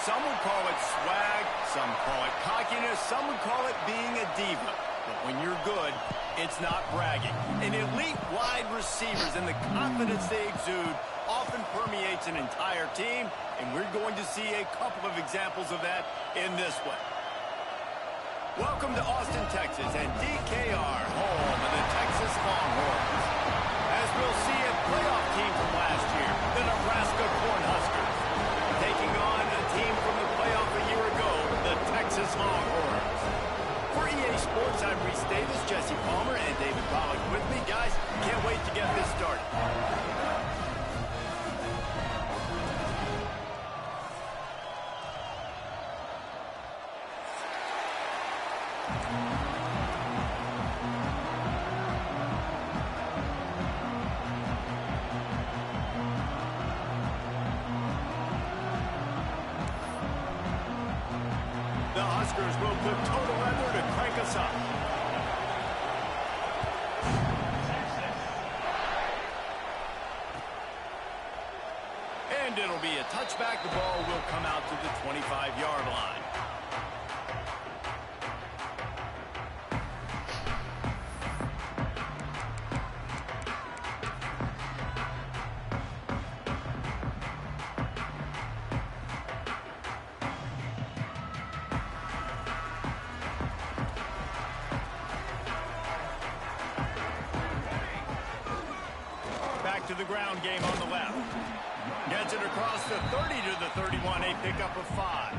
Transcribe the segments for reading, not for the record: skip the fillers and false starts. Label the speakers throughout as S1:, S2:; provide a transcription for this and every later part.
S1: Some would call it swag, some call it cockiness, some would call it being a diva. But when you're good, it's not bragging. And elite wide receivers and the confidence they exude often permeates an entire team, and we're going to see a couple of examples of that in this one. Welcome to Austin, Texas, and DKR, home of the Texas Longhorns. As we'll see, a playoff team from last year, the Nebraska Cornhuskers, taking on a team from the playoff a year ago, the Texas Longhorns. For EA Sports, I'm Reese Davis, Jesse Palmer, and David Pollack with me. Guys, can't wait to get this started. The Huskers will put total leather to crank us up. And it'll be a touchback. The ball will come out to the 25-yard line. To the ground game on the left. Gets it across the 30 to the 31, a pickup of 5.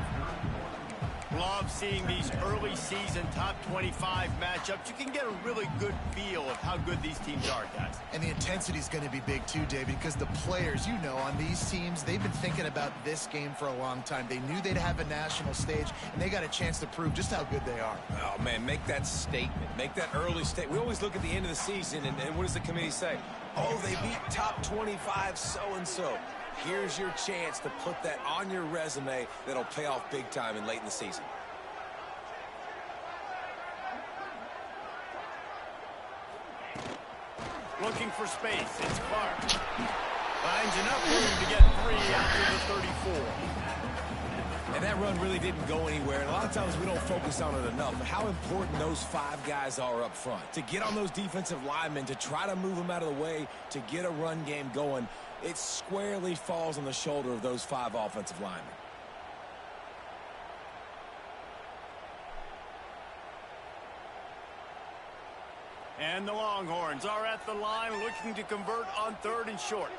S1: Love seeing these early season top 25 matchups. You can get a really good feel of how good these teams are, guys.
S2: And the intensity is going to be big too, David, because the players, you know, on these teams, they've been thinking about this game for a long time. They knew they'd have a national stage, and they got a chance to prove just how good they are.
S3: Oh, man, make that statement. Make that early statement. We always look at the end of the season, and what does the committee say? Oh, they beat top 25 so-and-so. Here's your chance to put that on your resume that'll pay off big time and late in the season.
S1: Looking for space. It's Clark. Finds enough room to get 3 out to the 34.
S3: And that run really didn't go anywhere. And a lot of times we don't focus on it enough. But how important those 5 guys are up front. To get on those defensive linemen, to try to move them out of the way, to get a run game going, it squarely falls on the shoulder of those 5 offensive linemen.
S1: And the Longhorns are at the line looking to convert on 3rd and short.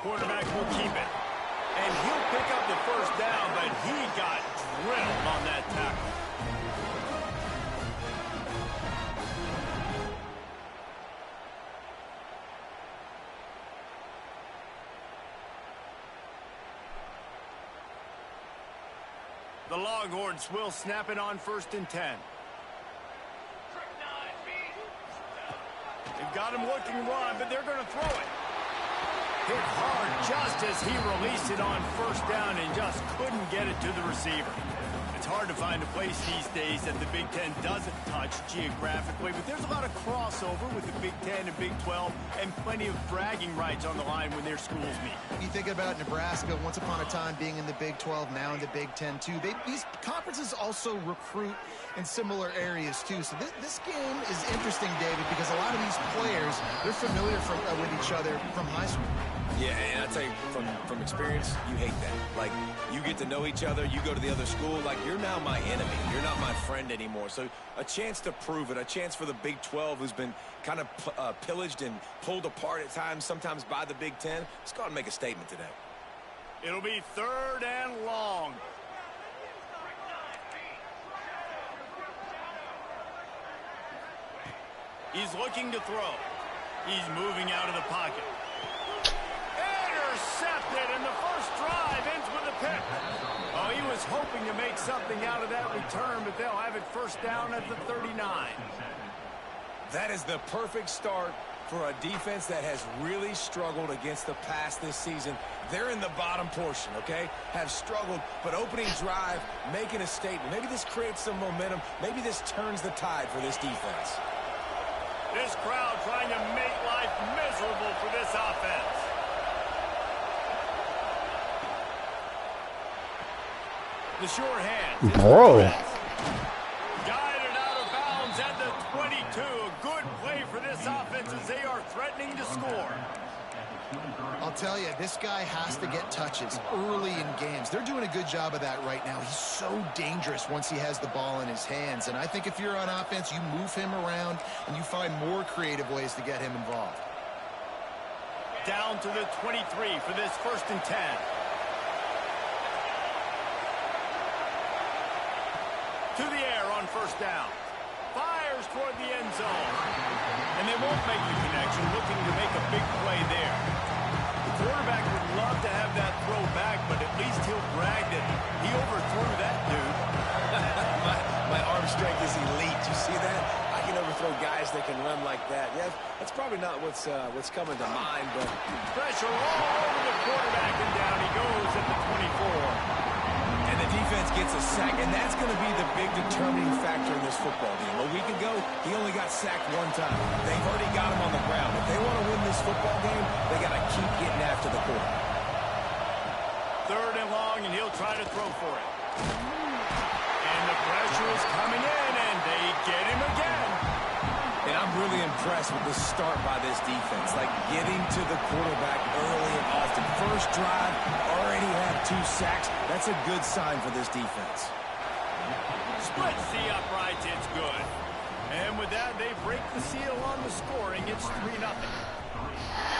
S1: Quarterback will keep it. And he'll pick up the first down, but he got drilled on that tackle. The Longhorns will snap it on 1st and 10. They've got him looking run, but they're going to throw it. Hit hard just as he released it on 1st down and just couldn't get it to the receiver. It's hard to find a place these days that the Big Ten doesn't touch geographically, but there's a lot of crossover with the Big Ten and Big 12 and plenty of bragging rights on the line when their schools meet.
S2: You think about Nebraska, once upon a time being in the Big 12, now in the Big 10 too. These conferences also recruit in similar areas too. So this game is interesting, David, because a lot of these players, they're familiar with each other from high school.
S3: Yeah, and I tell you, from experience, you hate that. Like, you get to know each other, you go to the other school, like, you're now my enemy. You're not my friend anymore. So a chance to prove it, a chance for the Big 12, who's been kind of pillaged and pulled apart at times, sometimes by the Big 10. Let's go out and make a statement today.
S1: It'll be 3rd and long. He's looking to throw. He's moving out of the pocket. Intercepted, and the first drive ends with a pick. Oh, he was hoping to make something out of that return, but they'll have it 1st down at the 39.
S3: That is the perfect start for a defense that has really struggled against the pass this season. They're in the bottom portion, okay? Have struggled, but opening drive, making a statement. Maybe this creates some momentum. Maybe this turns the tide for this defense.
S1: This crowd trying to make life miserable for this offense. The short hand.
S4: Bro.
S1: Guided out of bounds at the 22. A good play for this offense as they are threatening to score.
S2: I'll tell you, this guy has to get touches early in games. They're doing a good job of that right now. He's so dangerous once he has the ball in his hands. And I think if you're on offense, you move him around and you find more creative ways to get him involved.
S1: Down to the 23 for this 1st and 10. To the air on 1st down. Fires toward the end zone. And they won't make the connection, looking to make a big play there. The quarterback would love to have that throw back, but at least he'll brag that he overthrew that dude.
S3: my arm strength is elite. You see that? I can overthrow guys that can run like that. Yeah, that's probably not what's coming to mind, but
S1: pressure all over the quarterback, and down he goes at the 24.
S3: And the defense gets a sack, and that's going to be the big determining factor in this football game. A week ago, he only got sacked 1 time. They've already got him on the ground. If they want to win this football game, they got to keep getting after the quarterback.
S1: 3rd and long, and he'll try to throw for it. And the pressure is coming in, and they get him again.
S3: And I'm really impressed with the start by this defense, like getting to the quarterback early and often. First drive, already had 2 sacks. That's a good sign for this defense.
S1: Splits the uprights, it's good. And with that, they break the seal on the scoring. It's 3-0.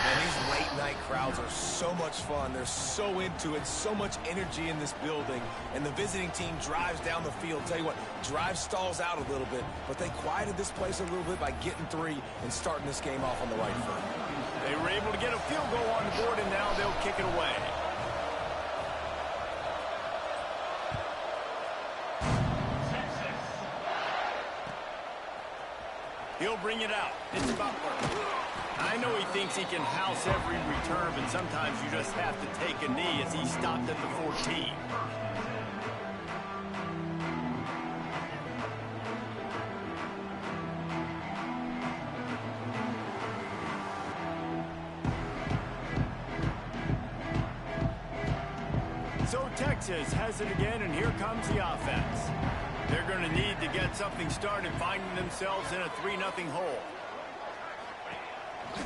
S3: Man, these late-night crowds are so much fun. They're so into it, so much energy in this building. And the visiting team drives down the field. Tell you what, drive stalls out a little bit, but they quieted this place a little bit by getting 3 and starting this game off on the right foot.
S1: They were able to get a field goal on the board, and now they'll kick it away. He'll bring it out. It's Butler. I know he thinks he can house every return, but sometimes you just have to take a knee as he stopped at the 14. So Texas has it again, and here comes the offense. They're going to need to get something started, finding themselves in a 3-0 hole.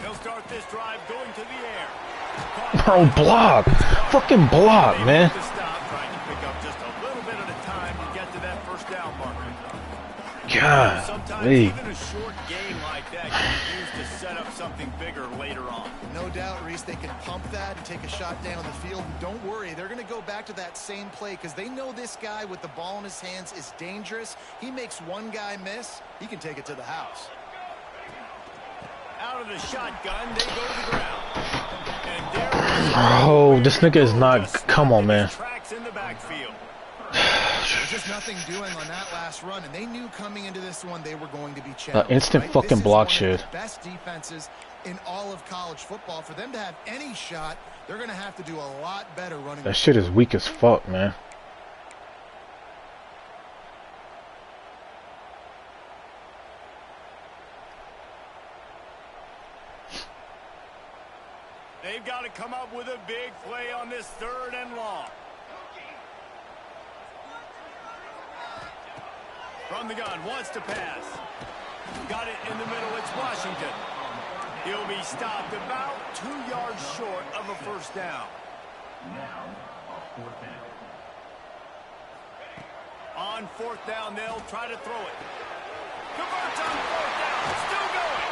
S1: They'll start this drive going to the air.
S4: Bro, block. Fucking block, man.
S1: To stop, trying to pick up just a little bit at a time to get to that 1st down marker.
S4: God,
S1: sometimes even a short game like that can be used to set up something bigger later on.
S2: No doubt, Reese, they can pump that and take a shot down the field. And don't worry, they're going to go back to that same play because they know this guy with the ball in his hands is dangerous. He makes one guy miss, he can take it to the house.
S1: Out of the shotgun, they go to the ground. And there
S4: bro, this nigga is not. Come on, man.
S1: Tracks in the backfield.
S2: There's just nothing doing on that last run, and they knew coming into this one they were going to be challenged.
S4: The instant
S2: right?
S4: fucking block
S2: shit.
S4: shit.
S2: Best defenses in all of college football. For them to have any shot, they're going to have to do a lot better running.
S4: That shit is weak as fuck, man.
S1: They've got to come up with a big play on this 3rd and long. From the gun, wants to pass. Got it in the middle, it's Washington. He'll be stopped about 2 yards short of a 1st down. On 4th down, they'll try to throw it. Converts on 4th down, still going.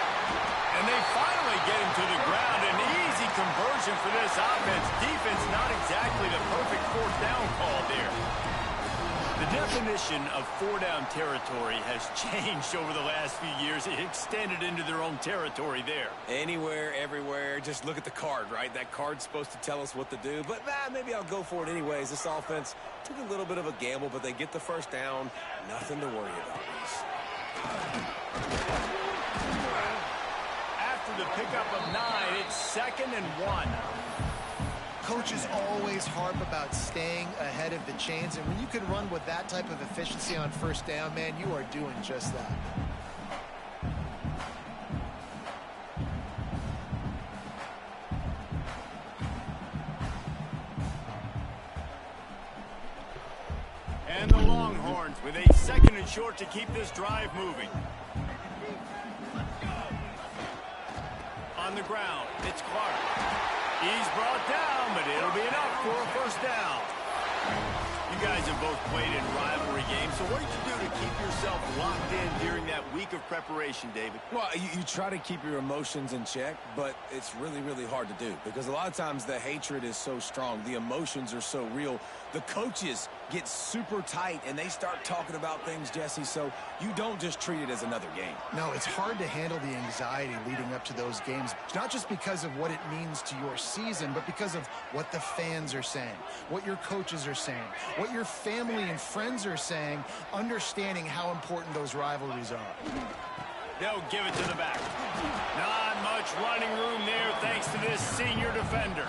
S1: And they finally get him to the ground. An easy conversion for this offense. Defense not exactly the perfect 4th down call there. The definition of 4-down territory has changed over the last few years. It extended into their own territory there.
S3: Anywhere, everywhere. Just look at the card, right? That card's supposed to tell us what to do. But maybe I'll go for it anyways. This offense took a little bit of a gamble, but they get the 1st down. Nothing to worry about.
S1: After the pickup of 9, it's 2nd and 1.
S2: Coaches always harp about staying ahead of the chains, and when you can run with that type of efficiency on 1st down, man, you are doing just that.
S1: Longhorns with a 2nd and short to keep this drive moving. On the ground, it's Clark. He's brought down, but it'll be enough for a first down. You guys have both played in rivalry games, so what did you do to keep yourself locked in during that week of preparation, David?
S3: Well, you try to keep your emotions in check, but it's really, really hard to do because a lot of times the hatred is so strong. The emotions are so real. The coaches get super tight, and they start talking about things, Jesse, so you don't just treat it as another game.
S2: No, it's hard to handle the anxiety leading up to those games, not just because of what it means to your season, but because of what the fans are saying, what your coaches are saying, what your family and friends are saying, understanding how important those rivalries are.
S1: They'll give it to the back. Not much running room there thanks to this senior defender.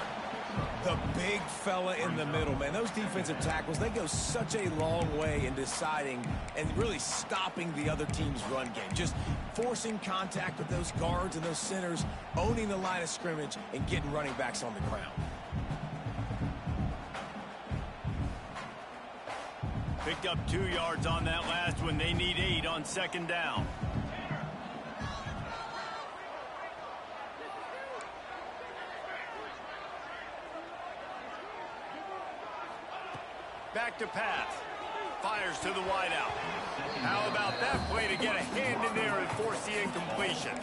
S3: The big fella in the middle, man. Those defensive tackles, they go such a long way in deciding and really stopping the other team's run game. Just forcing contact with those guards and those centers, owning the line of scrimmage, and getting running backs on the ground.
S1: Picked up 2 yards on that last one. They need 8 on 2nd down. Back to pass. Fires to the wideout. How about that play to get a hand in there and force the incompletion?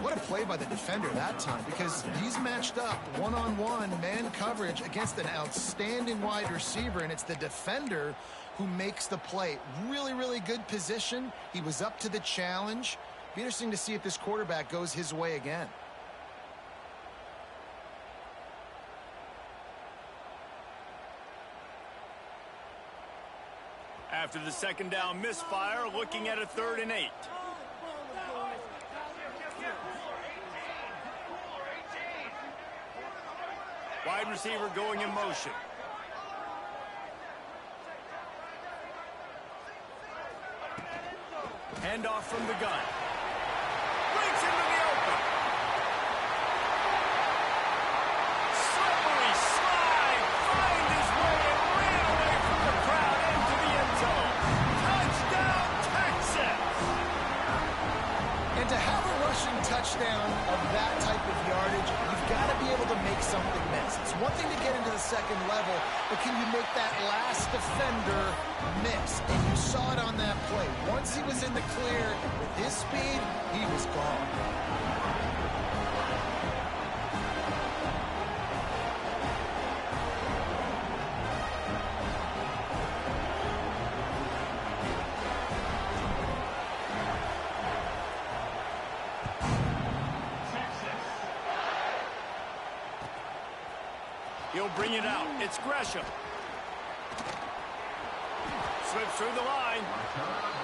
S2: What a play by the defender that time, because he's matched up one-on-one man coverage against an outstanding wide receiver, and it's the defender who makes the play. Really, really good position. He was up to the challenge. Be interesting to see if this quarterback goes his way again.
S1: After the 2nd down misfire, looking at a 3rd and 8. Wide receiver going in motion. Handoff from the gun. Breaks into the open. Slippery slide. Find his way and ran away from the crowd into the end zone. Touchdown, Texas!
S2: And to have a rushing touchdown of that type of yardage, you've got to be able to make something miss. It's one thing to get into the 2nd level, but can you make that last defender miss? And you saw it on that play. Once he was in the clear, with his speed, he was gone.
S1: He'll bring it out. It's Gresham. Slips through the line.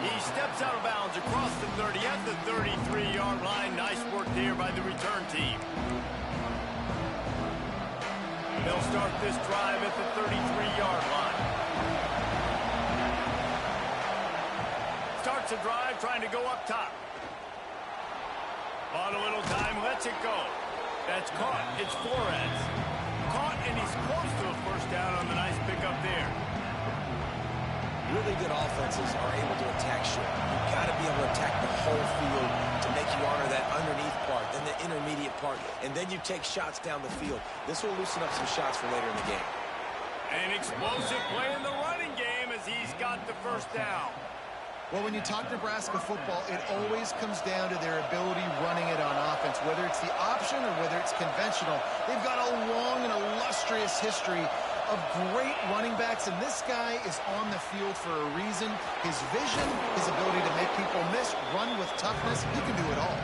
S1: He steps out of bounds across the 30 at the 33-yard line. Nice work there by the return team. They'll start this drive at the 33-yard line. Starts a drive trying to go up top. On a little time, lets it go. That's caught. It's Flores. Caught, and he's close to a first down on the nice pickup there.
S3: Really good offenses are able to attack short. You've got to be able to attack the whole field to make you honor that underneath part, then the intermediate part, and then you take shots down the field. This will loosen up some shots for later in the game.
S1: An explosive play in the running game as he's got the first down.
S2: Well, when you talk Nebraska football, it always comes down to their ability running it on offense, whether it's the option or whether it's conventional. They've got a long and illustrious history of great running backs, and this guy is on the field for a reason. His vision, his ability to make people miss, run with toughness, he can do it all.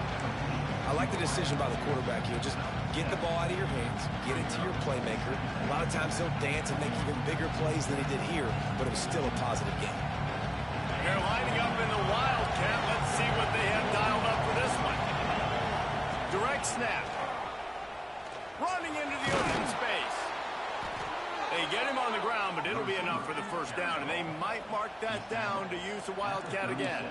S3: I like the decision by the quarterback here. Just get the ball out of your hands, get it to your playmaker. A lot of times he'll dance and make even bigger plays than he did here, but it was still a positive game.
S1: They're lining up in the Wildcat. Let's see what they have dialed up for this one. Direct snap. Running into the open space. They get him on the ground, but it'll be enough for the first down, and they might mark that down to use the Wildcat again.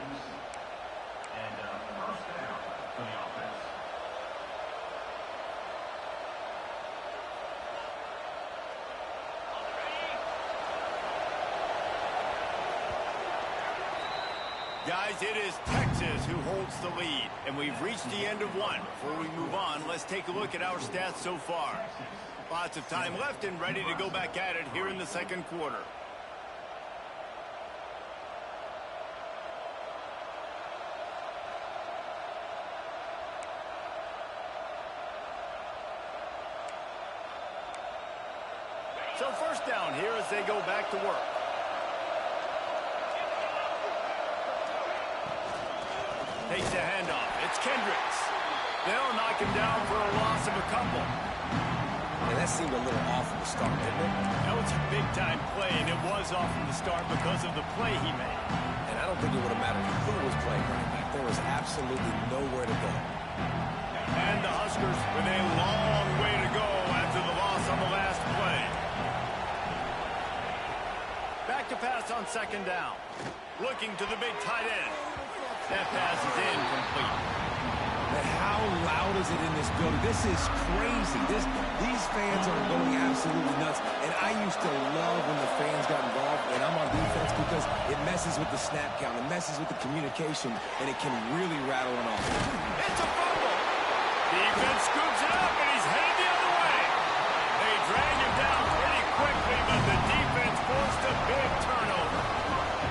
S1: Guys, it is Texas who holds the lead, and we've reached the end of one. Before we move on, let's take a look at our stats so far. Lots of time left and ready to go back at it here in the second quarter. So first down here as they go back to work. Takes the handoff. It's Kendricks. They'll knock him down for a loss of a couple.
S3: And that seemed a little off from the start, didn't it?
S1: That was a big-time play, and it was off from the start because of the play he made.
S3: And I don't think it would have mattered who was playing running back. There was absolutely nowhere to go.
S1: And the Huskers with a long way to go after the loss on the last play. Back to pass on second down. Looking to the big tight end. That pass is incomplete.
S3: But how loud is it in this building? This is crazy. These fans are going absolutely nuts. And I used to love when the fans got involved when I'm on defense because it messes with the snap count. It messes with the communication, and it can really rattle an offense.
S1: It's a fumble. Defense scoops it up, and he's headed the other way. They drag him down pretty quickly, but the defense forced a big turnover.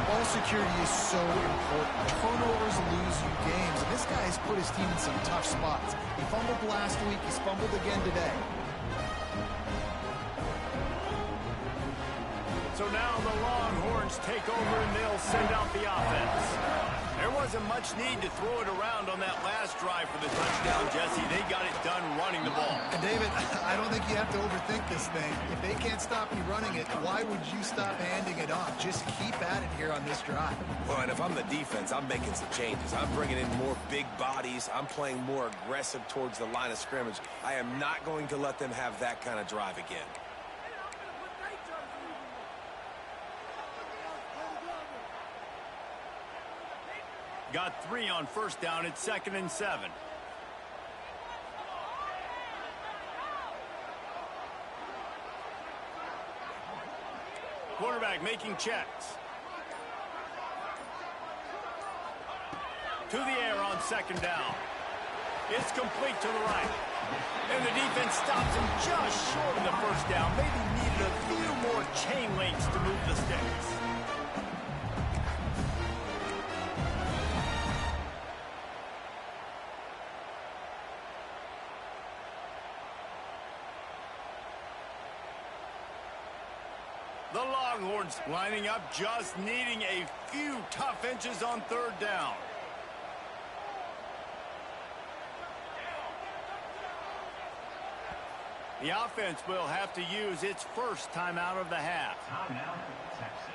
S2: Ball security is so important. Turnovers lose you games, and this guy has put his team in some tough spots. He fumbled last week. He's fumbled again today.
S1: So now the Longhorns take over, and they'll send out the offense. There wasn't much need to throw it around on that last drive for the touchdown, Jesse. They got it done running the ball.
S2: And David, I don't think you have to overthink this thing. If they can't stop you running it, why would you stop handing it off? Just keep at it here on this drive.
S3: Well, and if I'm the defense, I'm making some changes. I'm bringing in more big bodies. I'm playing more aggressive towards the line of scrimmage. I am not going to let them have that kind of drive again.
S1: Got 3 on first down. It's 2nd and 7. Quarterback making checks. To the air on 2nd down. It's complete to the right. And the defense stops him just short of the first down. Maybe needed a few more chain links to move the sticks. The Longhorns lining up, just needing a few tough inches on 3rd down. The offense will have to use its first timeout of the half.
S5: Timeout, Texas.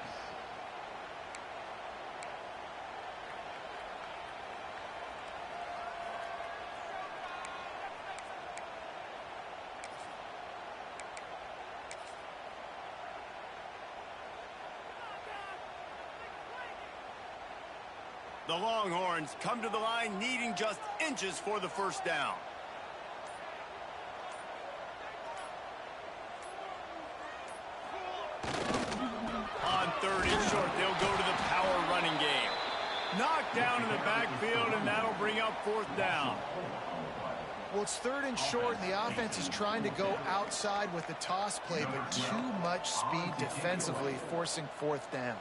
S1: The Longhorns come to the line needing just inches for the first down. On 3rd and short, they'll go to the power running game. Knocked down in the backfield, and that'll bring up 4th down.
S2: Well, it's 3rd and short, and the offense is trying to go outside with the toss play, but too much speed defensively, forcing 4th down.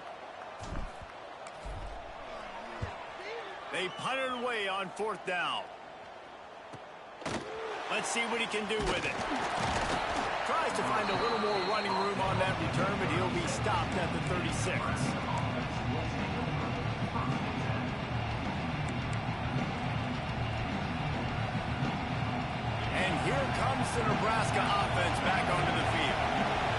S1: They punt it away on 4th down. Let's see what he can do with it. Tries to find a little more running room on that return, but he'll be stopped at the 36. And here comes the Nebraska offense back onto the field.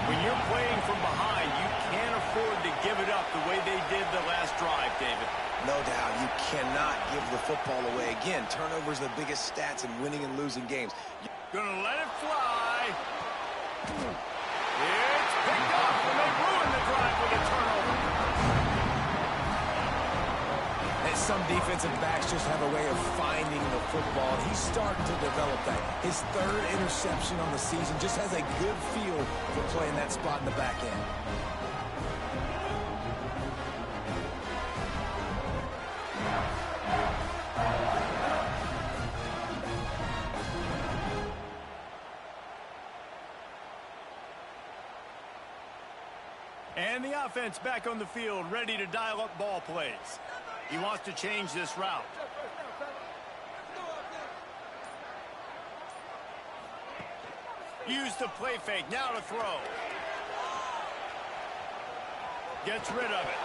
S1: When you're playing from behind, you can't afford to give it up the way they did the last drive, David.
S3: No doubt, you cannot give the football away. Again, turnovers are the biggest stats in winning and losing games.
S1: Gonna let it fly. It's picked up, and they ruin the drive with a turnover.
S3: And some defensive backs just have a way of finding the football. He's starting to develop that. His 3rd interception on the season just has a good feel for playing that spot in the back end.
S1: And the offense back on the field, ready to dial up ball plays. He wants to change this route. Use the play fake, now to throw. Gets rid of it.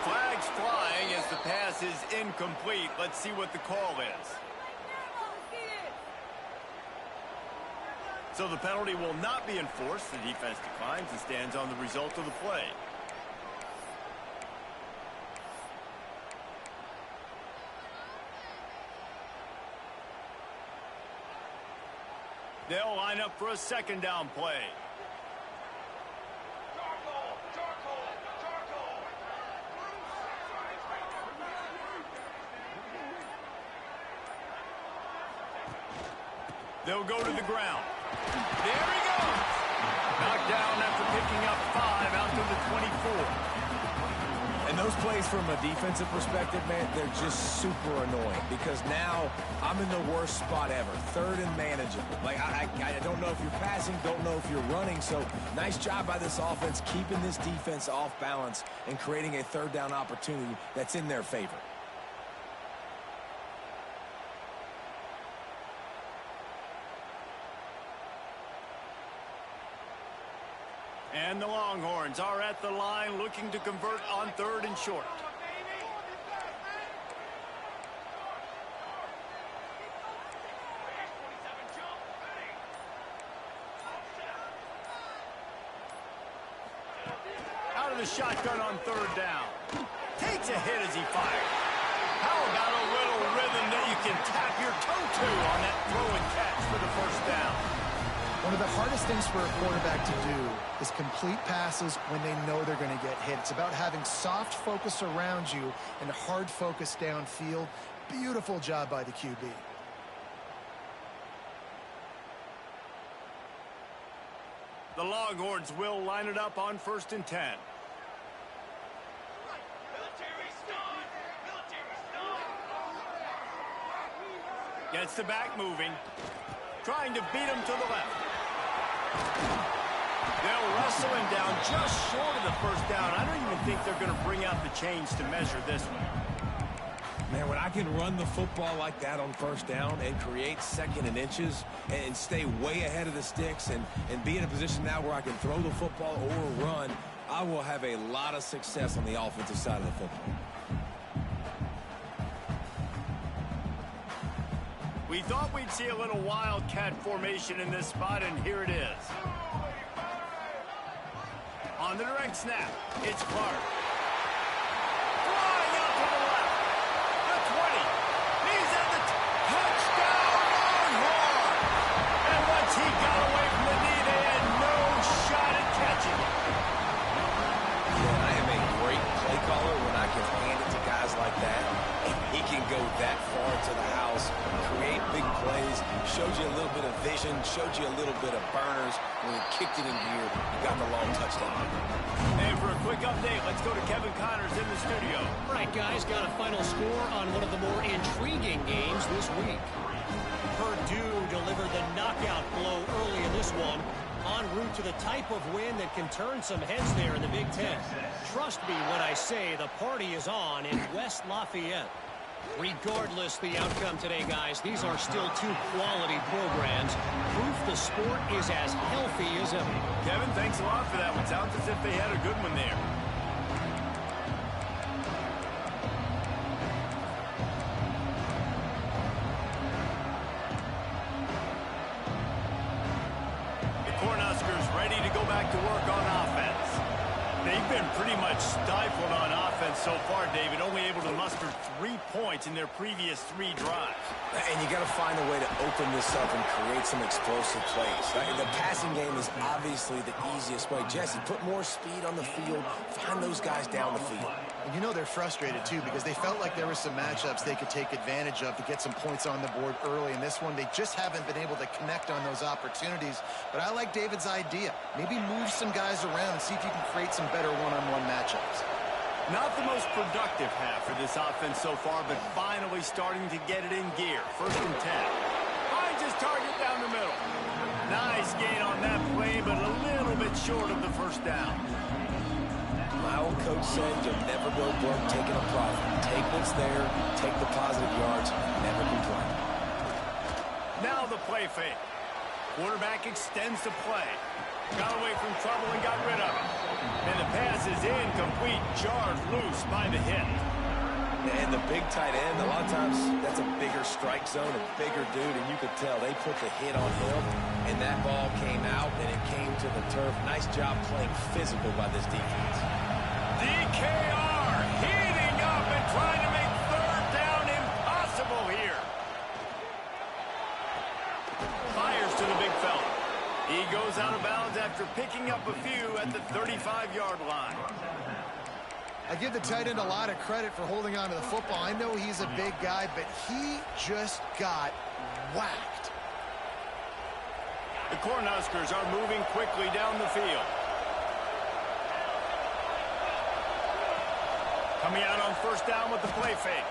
S1: Flags flying as the pass is incomplete. Let's see what the call is. So the penalty will not be enforced. The defense declines and stands on the result of the play. They'll line up for a second down play. They'll go to the ground. There he goes. Knocked down after picking up 5 out to the 24.
S3: And those plays from a defensive perspective, man, they're just super annoying because now I'm in the worst spot ever. Third and manageable. Like, I don't know if you're passing, don't know if you're running. So nice job by this offense keeping this defense off balance and creating a third down opportunity that's in their favor.
S1: And the Longhorns are at the line looking to convert on 3rd and short. Out of the shotgun on 3rd down. Takes a hit as he fires. How about a little rhythm that you can tap your toe to on that throw and catch for the 1st down?
S2: One of the hardest things for a quarterback to do is complete passes when they know they're going to get hit. It's about having soft focus around you and hard focus downfield. Beautiful job by the QB.
S1: The Longhorns will line it up on 1st and 10. Gets the back moving. Trying to beat him to the left. They'll wrestle him down just short of the 1st down. I don't even think they're going to bring out the chains to measure this one.
S3: Man, when I can run the football like that on 1st down and create 2nd and inches and stay way ahead of the sticks and be in a position now where I can throw the football or run, I will have a lot of success on the offensive side of the football.
S1: We thought we'd see a little wildcat formation in this spot, and here it is. On the direct snap, it's Clark. Flying out to the left. The 20. He's at the touchdown Longhorn. And once he got away from the knee, they had no shot at catching it.
S3: Man, I am a great play caller when I can hand it to guys like that. And he can go that far to the house, create big plays, showed you a little bit of vision, showed you a little bit of burners. When he kicked it in gear, he got the long touchdown.
S1: And for a quick update, let's go to Kevin Connors in the studio.
S5: All right, guys, got a final score on one of the more intriguing games this week. Purdue delivered the knockout blow early in this one, en route to the type of win that can turn some heads there in the Big Ten. Trust me when I say the party is on in West Lafayette. Regardless the outcome today, guys, these are still 2 quality programs. Proof the sport is as healthy as ever.
S1: Kevin, thanks a lot for that one. Sounds as if they had a good one there. The Cornhuskers ready to go back to work on offense. They've been pretty much stifled on offense so far, David, only able to muster 3 points in their previous 3 drives.
S3: And you got to find a way to open this up and create some explosive plays. The passing game is obviously the easiest way. Jesse, put more speed on the field, find those guys down the field.
S2: And you know they're frustrated, too, because they felt like there were some matchups they could take advantage of to get some points on the board early. In this one, they just haven't been able to connect on those opportunities. But I like David's idea. Maybe move some guys around and see if you can create some better one-on-one matchups.
S1: Not the most productive half for this offense so far, but finally starting to get it in gear. 1st and 10. Finds his target down the middle. Nice gain on that play, but a little bit short of the 1st down.
S3: My old coach said you'll never go broke taking a profit. Take what's there, take the positive yards, never complain.
S1: Now the play fake. Quarterback extends the play. Got away from trouble and got rid of it. And the pass is incomplete, jarred loose by the hit.
S3: And the big tight end, a lot of times that's a bigger strike zone, a bigger dude, and you could tell they put the hit on him, and that ball came out, and it came to the turf. Nice job playing physical by this defense.
S1: DKR heating up and trying to make third down impossible here. Fires to the big fella. He goes out of bounds after picking up a few at the 35-yard line.
S2: I give the tight end a lot of credit for holding on to the football. I know he's a big guy, but he just got whacked.
S1: The Cornhuskers are moving quickly down the field. Coming out on first down with the play fake.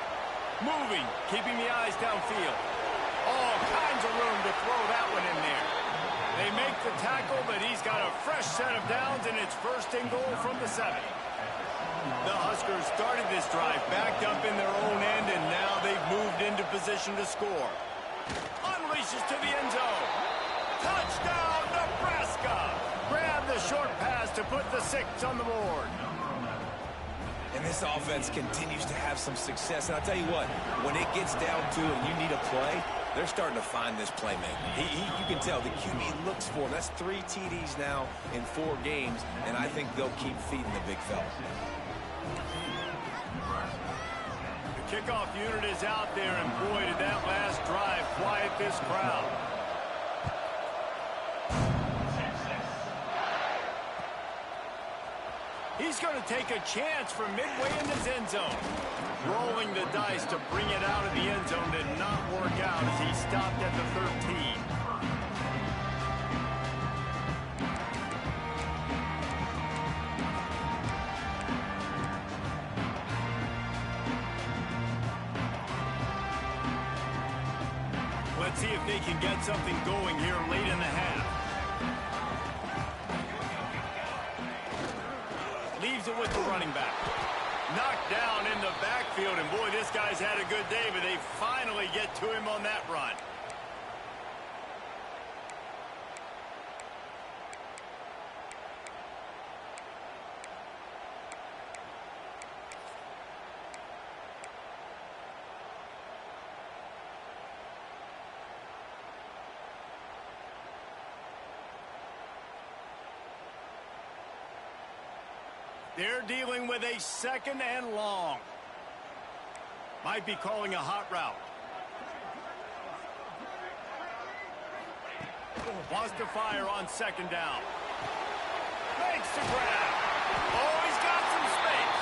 S1: Moving, keeping the eyes downfield. All kinds of room to throw that one in there. They make the tackle, but he's got a fresh set of downs, and it's first and goal from the 7. The Huskers started this drive backed up in their own end, and now they've moved into position to score. Unleashes to the end zone. Touchdown, Nebraska! Grab the short pass to put the 6 on the board.
S3: And this offense continues to have some success. And I'll tell you what, when it gets down to it and you need a play, they're starting to find this playmaker. You can tell the QB looks for him. That's 3 TDs now in 4 games, and I think they'll keep feeding the big fella.
S1: The kickoff unit is out there, and boy, did that last drive quiet this crowd. He's going to take a chance from midway in his end zone. Rolling the dice to bring it out of the end zone did not work out as he stopped at the 13. Let's see if they can get something going here late in the half. Leaves it with the running back. Knocked down in the backfield, and boy, this guy's had a good day, but they finally get to him on that run. They're dealing with a 2nd and long. Might be calling a hot route. Wants to fire on 2nd down. Makes the grab. Oh, he's got some space.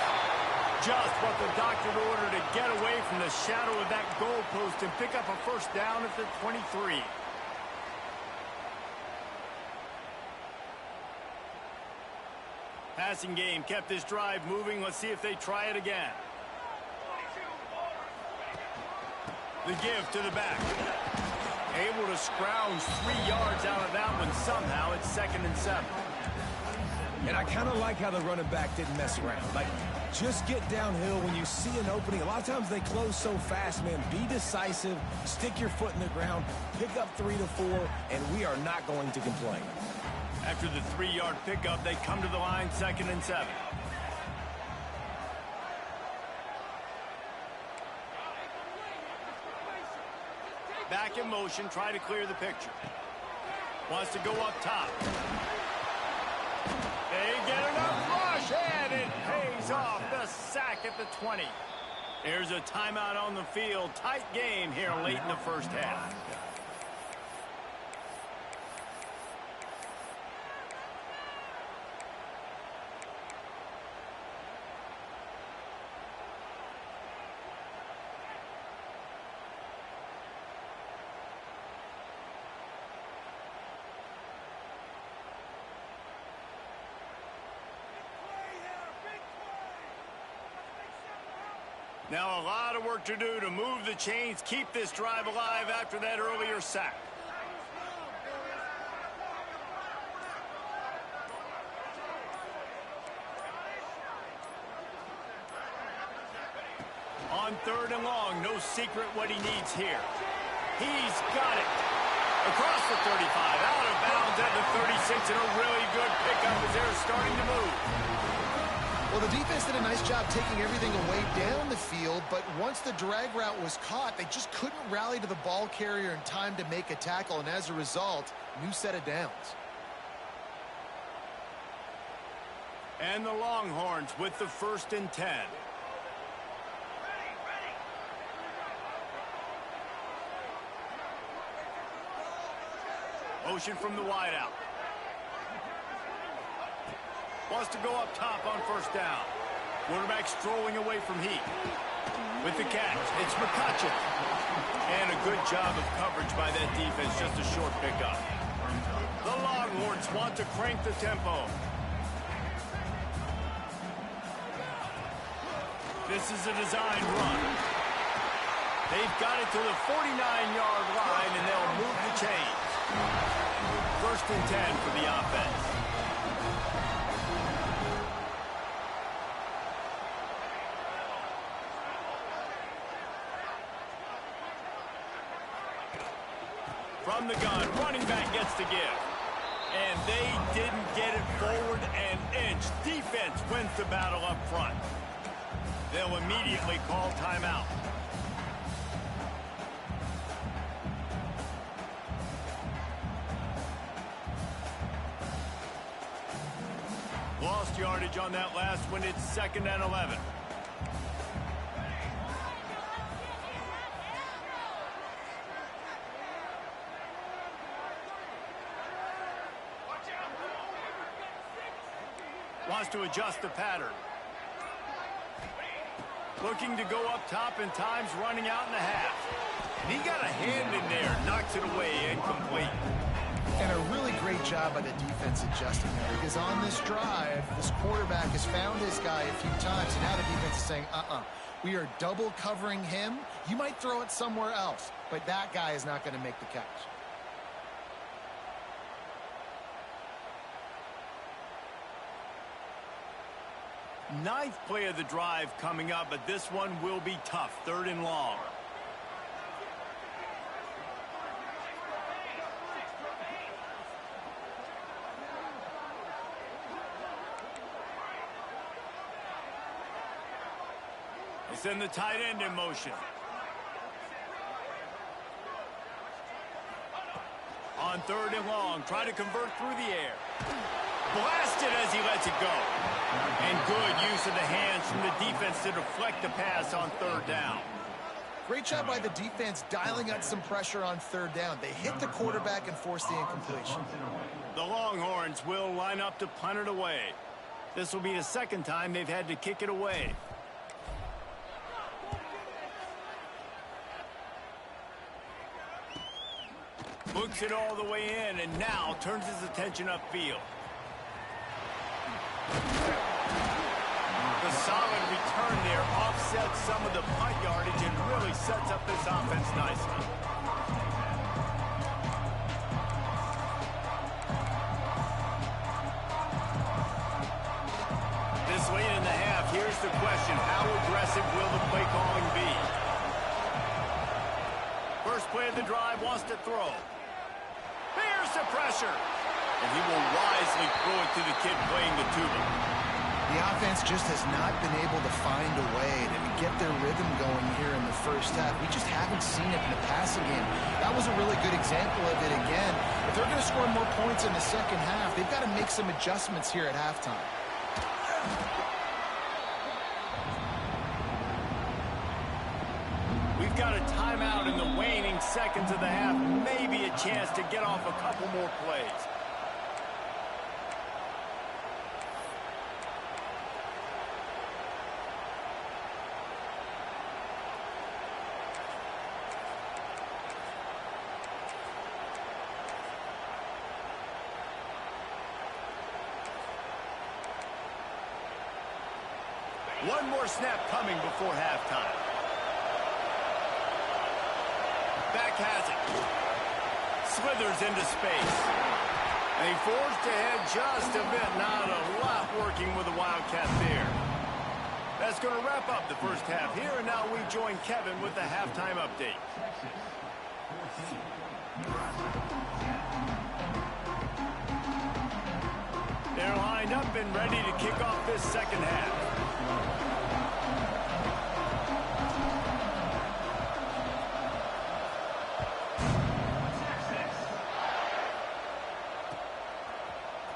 S1: Just what the doctor ordered to get away from the shadow of that goalpost and pick up a first down at the 23. Passing game kept this drive moving. Let's see if they try it again. The give to the back. Able to scrounge 3 yards out of that one somehow. It's 2nd and 7.
S3: And I kind of like how the running back didn't mess around. Like, just get downhill when you see an opening. A lot of times they close so fast, man. Be decisive. Stick your foot in the ground. Pick up 3 to 4, and we are not going to complain.
S1: After the 3-yard pickup, they come to the line 2nd and 7. Back in motion, try to clear the picture. Wants to go up top. They get enough rush, and it pays off. The sack at the 20. There's a timeout on the field. Tight game here late in the first half. Now a lot of work to do to move the chains, keep this drive alive after that earlier sack. On 3rd and long, no secret what he needs here. He's got it. Across the 35, out of bounds at the 36, and a really good pickup as they're starting to move.
S2: Well, the defense did a nice job taking everything away down the field, but once the drag route was caught, they just couldn't rally to the ball carrier in time to make a tackle, and as a result, new set of downs.
S1: And the Longhorns with the 1st and 10. Motion from the wideout. Wants to go up top on 1st down. Quarterback strolling away from Heat. With the catch, it's McCutcheon. And a good job of coverage by that defense, just a short pickup. The Longhorns want to crank the tempo. This is a design run. They've got it to the 49-yard line, and they'll move the chains. 1st and 10 for the offense. From the gun, running back gets to give. And they didn't get it forward an inch. Defense wins the battle up front. They'll immediately call timeout. Lost yardage on that last one. It's 2nd and 11. Wants to adjust the pattern. Looking to go up top, and time's running out in the half. And he got a hand in there, knocks it away, incomplete.
S2: And a really great job by the defense adjusting there, because on this drive, this quarterback has found his guy a few times, and now the defense is saying, we are double covering him. You might throw it somewhere else, but that guy is not going to make the catch.
S1: Ninth play of the drive coming up, but this one will be tough. 3rd and long. They send the tight end in motion. On 3rd and long, try to convert through the air. Blasted as he lets it go. And good use of the hands from the defense to deflect the pass on 3rd down.
S2: Great job by the defense dialing up some pressure on 3rd down. They hit the quarterback and forced the incompletion.
S1: The Longhorns will line up to punt it away. This will be the 2nd time they've had to kick it away. Looks it all the way in, and now turns his attention upfield. The solid return there offsets some of the punt yardage and really sets up this offense nicely. This late in the half, here's the question: how aggressive will the play calling be? First play of the drive, wants to throw. Here's the pressure. And he will wisely throw it to the kid playing the tuba.
S2: The offense just has not been able to find a way to get their rhythm going here in the 1st half. We just haven't seen it in the passing game. That was a really good example of it again. If they're going to score more points in the 2nd half, they've got to make some adjustments here at halftime.
S1: We've got a timeout in the waning seconds of the half. Maybe a chance to get off a couple more plays. One more snap coming before halftime. Back has it. Slithers into space. And he forged ahead just a bit. Not a lot working with the Wildcat there. That's going to wrap up the first half here, and now we join Kevin with the halftime update. They're lined up and ready to kick off this second half.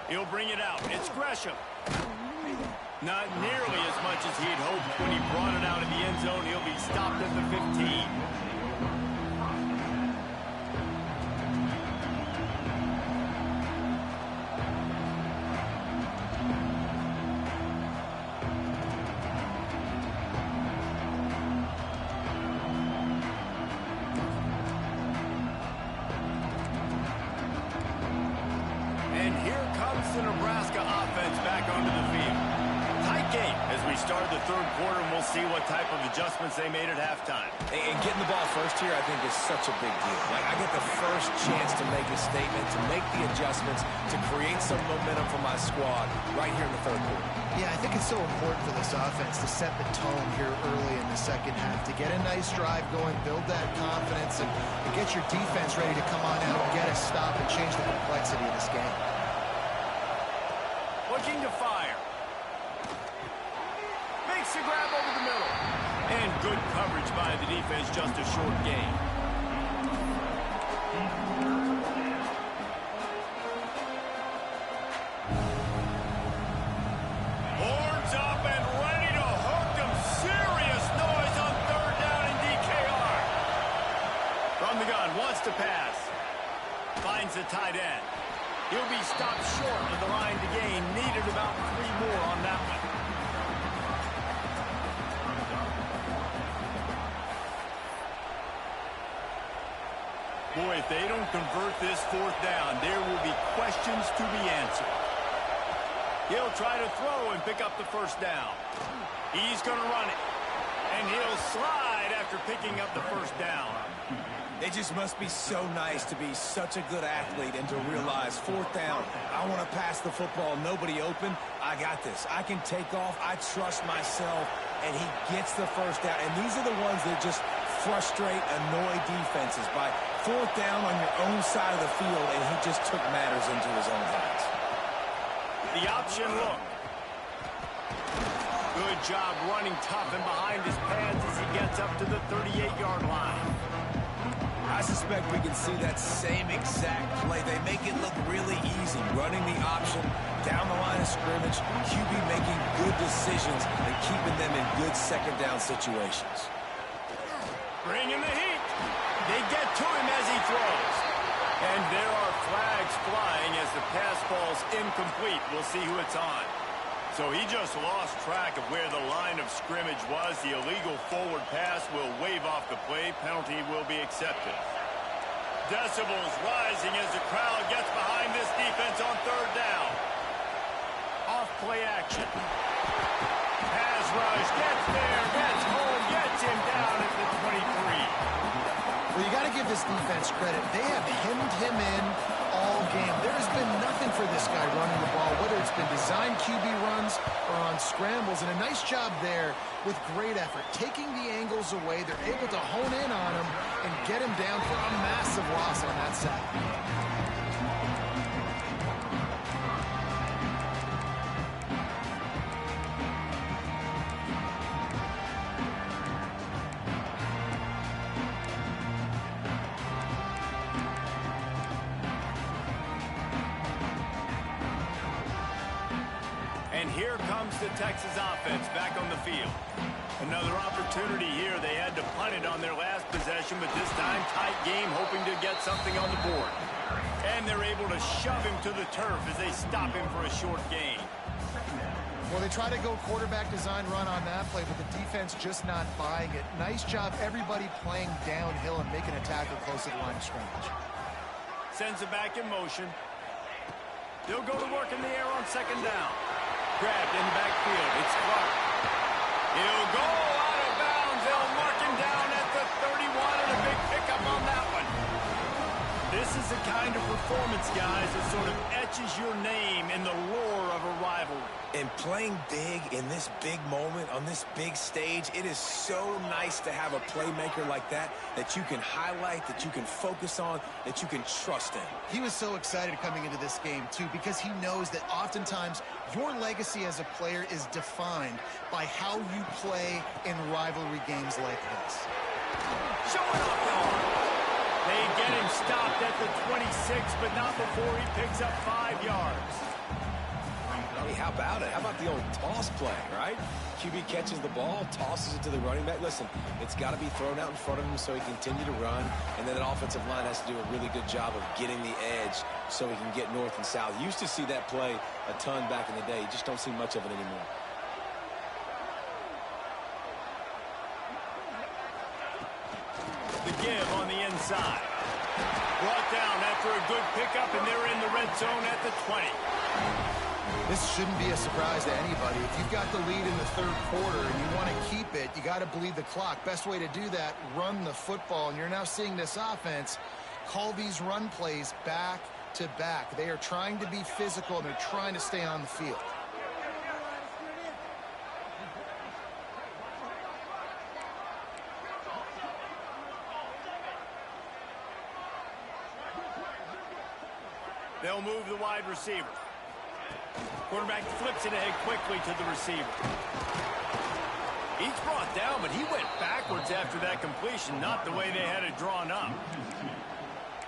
S1: He'll bring it out. It's Gresham. Not nearly as much as he'd hoped when he brought it out in the end zone. He'll be stopped at the 15. And here comes the Nebraska offense back onto the field. Tight game as we start the third quarter, and we'll see what type of adjustments they made at halftime.
S3: And getting the ball first here, I think, is such a big deal. Like, I get the first chance to make a statement, to make the adjustments, to create some momentum for my squad right here in the third quarter.
S2: Yeah, I think it's so important for this offense to set the tone here early in the second half, to get a nice drive going, build that confidence, and get your defense ready to come on out and get a stop and change the complexity of this game.
S1: Looking to fire. Makes the grab over the middle. And good coverage by the defense, just a short gain. Horns up and ready to hook them. Serious noise on third down in DKR. From the gun, wants to pass. Finds the tight end. He'll be stopped short of the line to gain. Needed about 3 more on that one. Boy, if they don't convert this fourth down, there will be questions to be answered. He'll try to throw and pick up the first down. He's going to run it. And he'll slide after picking up the first down.
S3: It just must be so nice to be such a good athlete and to realize fourth down, I want to pass the football, nobody open, I got this. I can take off, I trust myself, and he gets the first down. And these are the ones that just frustrate, annoy defenses by fourth down on your own side of the field, and he just took matters into his own hands.
S1: The option look. Good job running tough and behind his pads as he gets up to the 38-yard line.
S3: I suspect we can see that same exact play. They make it look really easy, running the option down the line of scrimmage, QB making good decisions and keeping them in good second down situations.
S1: Bringing the heat. They get to him as he throws. And there are flags flying as the pass falls incomplete. We'll see who it's on. So he just lost track of where the line of scrimmage was. The illegal forward pass will wave off the play. Penalty will be accepted. Decibels rising as the crowd gets behind this defense on third down. Off play action. Pass rush, gets there, gets home, gets him down at the 23.
S2: Well, you got to give this defense credit. They have hemmed him in all game. There has been nothing for this guy running the ball, whether it's been designed QB runs or on scrambles, and a nice job there with great effort. Taking the angles away, they're able to hone in on him and get him down for a massive loss on that side.
S1: And here comes the Texas offense back on the field. Another opportunity here. They had to punt it on their last possession, but this time tight game, hoping to get something on the board. And they're able to shove him to the turf as they stop him for a short gain.
S2: Well, they try to go quarterback design run on that play, but the defense just not buying it. Nice job, everybody playing downhill and making a tackle close to the line of scrimmage.
S1: Sends it back in motion. They'll go to work in the air on second down. Grabbed in the backfield. It's Clark. He'll go out of bounds. They'll mark him down at the 31 and a big pickup on that one. This is a kind of performance, guys, that sort of etches your name in the lore of a rivalry.
S3: And playing big in this big moment, on this big stage, it is so nice to have a playmaker like that you can highlight, that you can focus on, that you can trust in.
S2: He was so excited coming into this game, too, because he knows that oftentimes your legacy as a player is defined by how you play in rivalry games like this.
S1: Showing off the arm. They get him stopped at the 26, but not before he picks up 5 yards.
S3: Hey, how about it? How about the old toss play, right? QB catches the ball, tosses it to the running back. Listen, it's got to be thrown out in front of him so he can continue to run, and then an offensive line has to do a really good job of getting the edge so he can get north and south. You used to see that play a ton back in the day. You just don't see much of it anymore.
S1: The give on the inside. Brought down after a good pickup, and they're in the red zone at the 20.
S2: This shouldn't be a surprise to anybody. If you've got the lead in the third quarter and you want to keep it, you got to bleed the clock. Best way to do that, run the football. And you're now seeing this offense call these run plays back to back. They are trying to be physical, and they're trying to stay on the field.
S1: They'll move the wide receiver. Quarterback flips it ahead quickly to the receiver. He's brought down, but he went backwards after that completion, not the way they had it drawn up.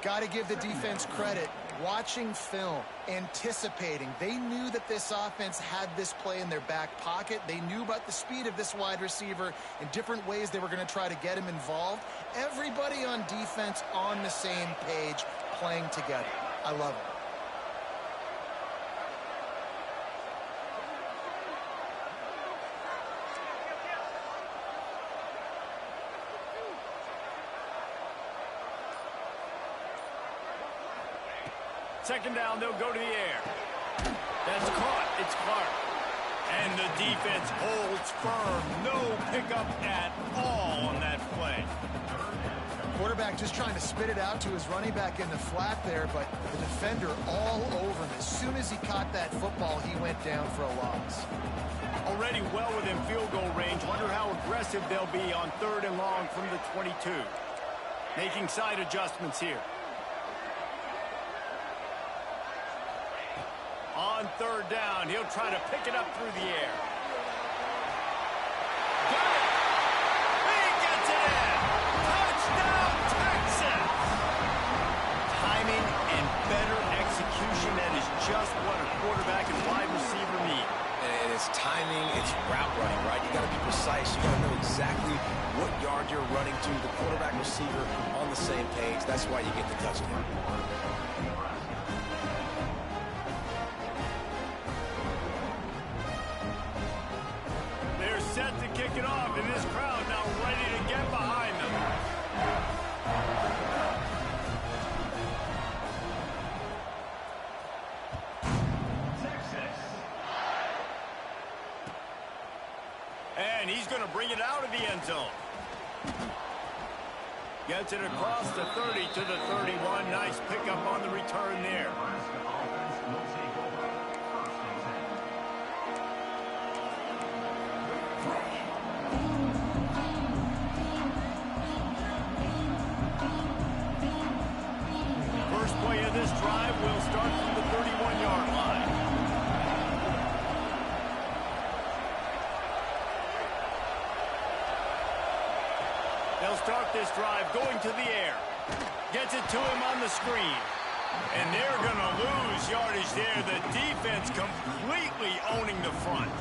S2: Got to give the defense credit. Watching film, anticipating. They knew that this offense had this play in their back pocket. They knew about the speed of this wide receiver and different ways they were going to try to get him involved. Everybody on defense on the same page, playing together. I love it.
S1: Second down, they'll go to the air. That's caught. It's Clark. And the defense holds firm. No pickup at all on that play.
S2: Quarterback just trying to spit it out to his running back in the flat there, but the defender all over him. As soon as he caught that football, he went down for a loss.
S1: Already well within field goal range. Wonder how aggressive they'll be on 3rd and long from the 22. Making side adjustments here. On 3rd down, he'll try to pick it up through the air. Got it! He gets it in! Touchdown, Texas! Timing and better execution, that is just what a quarterback and wide receiver need.
S3: And it's timing, it's route running, right? You got to be precise. You got to know exactly what yard you're running to. The quarterback receiver on the same page. That's why you get the touchdown.
S1: Set to kick it off, and this crowd now ready to get behind them. And he's going to bring it out of the end zone. Gets it across the 30 to the 31. Nice pickup on the return there. First play of this drive will start from the 31-yard line. They'll start this drive going to the air. Gets it to him on the screen. And they're going to lose yardage there. The defense completely owning the front.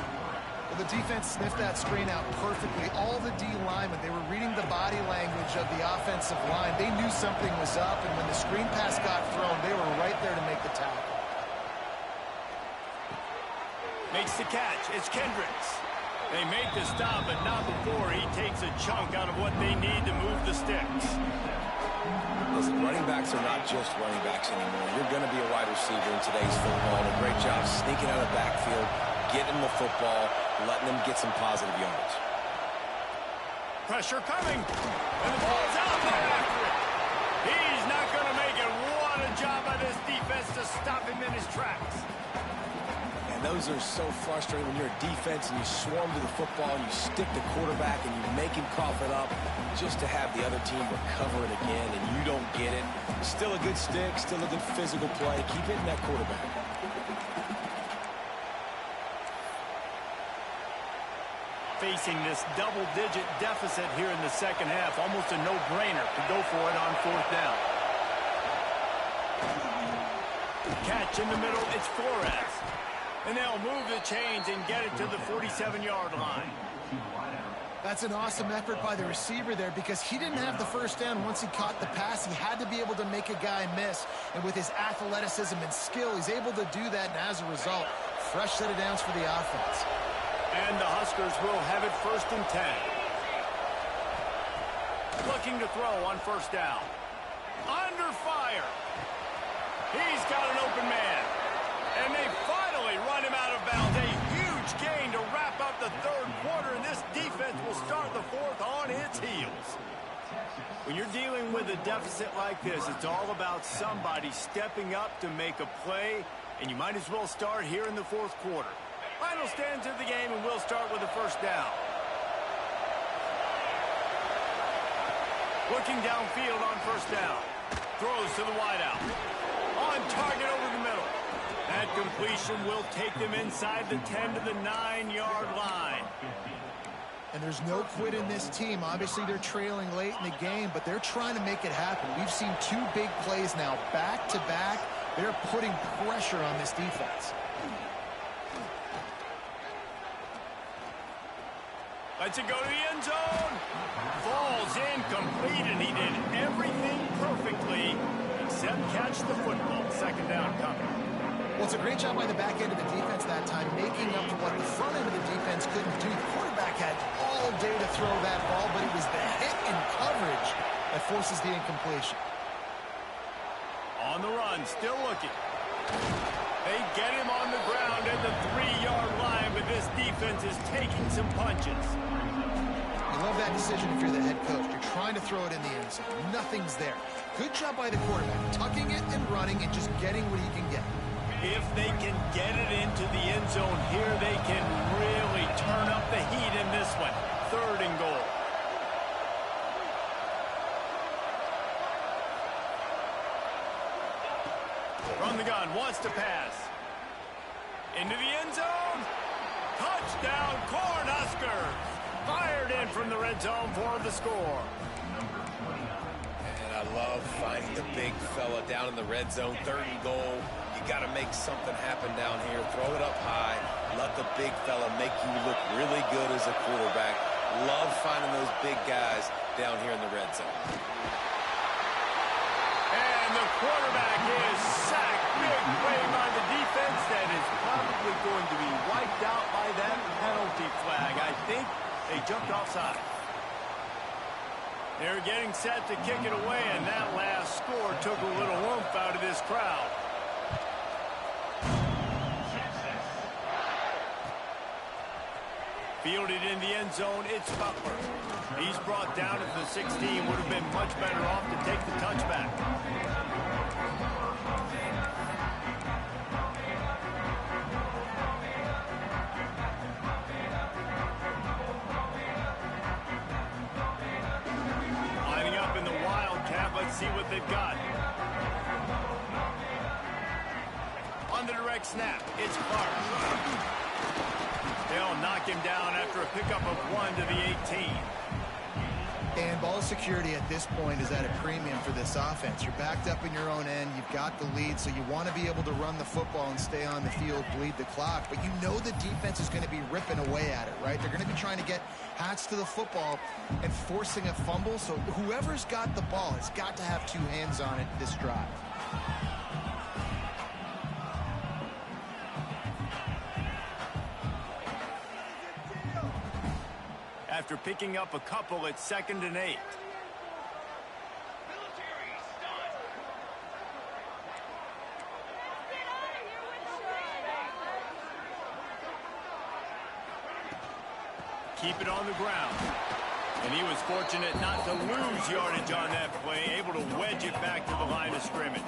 S2: Well, the defense sniffed that screen out perfectly. All the D linemen, they were reading the body language of the offensive line. They knew something was up, and when the screen pass got thrown, they were right there to make the tackle.
S1: Makes the catch. It's Kendricks. They make the stop, but not before he takes a chunk out of what they need to move the sticks.
S3: Listen, running backs are not just running backs anymore. You're going to be a wide receiver in today's football. A great job sneaking out of the backfield, getting the football, letting them get some positive yards.
S1: Pressure coming. And the ball's out there after it. He's not going to make it. What a job has to stop him in his tracks.
S3: And those are so frustrating when you're a defense and you swarm to the football and you stick the quarterback and you make him cough it up just to have the other team recover it again and you don't get it. Still a good stick, still a good physical play. Keep hitting that quarterback.
S1: Facing this double-digit deficit here in the second half, almost a no-brainer to go for it on fourth down. Catch in the middle, it's Flores. And they'll move the chains and get it to the 47-yard line.
S2: That's an awesome effort by the receiver there because he didn't have the first down once he caught the pass. He had to be able to make a guy miss. And with his athleticism and skill, he's able to do that. And as a result, fresh set of downs for the offense.
S1: And the Huskers will have it 1st and 10. Looking to throw on first down. Under fire. He's got an open man. And they finally run him out of bounds. A huge gain to wrap up the third quarter. And this defense will start the fourth on its heels. When you're dealing with a deficit like this, it's all about somebody stepping up to make a play. And you might as well start here in the fourth quarter. Final stands of the game, and we'll start with a first down. Looking downfield on first down. Throws to the wideout. On target over the middle. That completion will take them inside the 10 to the 9-yard line.
S2: And there's no quit in this team. Obviously, they're trailing late in the game, but they're trying to make it happen. We've seen 2 big plays now, back-to-back. They're putting pressure on this defense.
S1: Lets it go to the end zone. Falls incomplete, and he did everything perfectly except catch the football. Second down coming.
S2: Well, it's a great job by the back end of the defense that time, making up for what the front end of the defense couldn't do. The quarterback had all day to throw that ball, but it was the hit and coverage that forces the incompletion.
S1: On the run, still looking. They get him on the ground at the 3-yard line, but this defense is taking some punches.
S2: You love that decision if you're the head coach. You're trying to throw it in the end zone. Nothing's there. Good job by the quarterback, tucking it and running and just getting what he can get.
S1: If they can get it into the end zone here, they can really turn up the heat in this one. 3rd and goal. From the gun, wants to pass. Into the end zone. Touchdown, Cornhuskers. Fired in from the red zone for the score.
S3: And I love finding the big fella down in the red zone. 3rd and goal. You got to make something happen down here. Throw it up high. Let the big fella make you look really good as a quarterback. Love finding those big guys down here in the red zone.
S1: And the quarterback is sacked. Big play by the defense that is probably going to be wiped out by that penalty flag. I think they jumped offside. They're getting set to kick it away, and that last score took a little oomph out of this crowd. Fielded in the end zone, it's Butler. He's brought down at the 16. Would have been much better off to take the touchback. Lining up in the Wildcat. Let's see what they've got. On the direct snap, it's Clark. They'll knock him down after a pickup of 1 to the 18.
S2: And ball security at this point is at a premium for this offense. You're backed up in your own end. You've got the lead, so you want to be able to run the football and stay on the field, bleed the clock. But you know the defense is going to be ripping away at it, right? They're going to be trying to get hats to the football and forcing a fumble. So whoever's got the ball has got to have 2 hands on it this drive.
S1: After picking up a couple, it's 2nd and 8. Keep it on the ground. And he was fortunate not to lose yardage on that play, able to wedge it back to the line of scrimmage.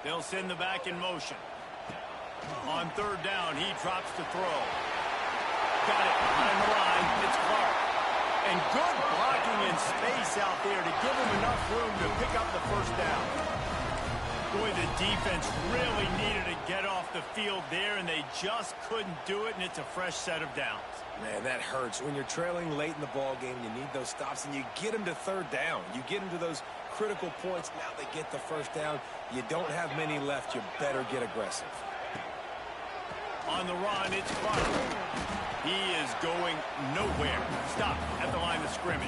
S1: They'll send the back in motion. On third down, he drops to throw. Got it behind the line. It's Clark. And good blocking in space out there to give him enough room to pick up the first down. Boy, the defense really needed to get off the field there, and they just couldn't do it, and it's a fresh set of downs.
S3: Man, that hurts. When you're trailing late in the ball game, you need those stops, and you get them to third down. You get them to those critical points. Now they get the first down. You don't have many left. You better get aggressive.
S1: On the run, it's Clark. He is going nowhere. Stop at the line of scrimmage.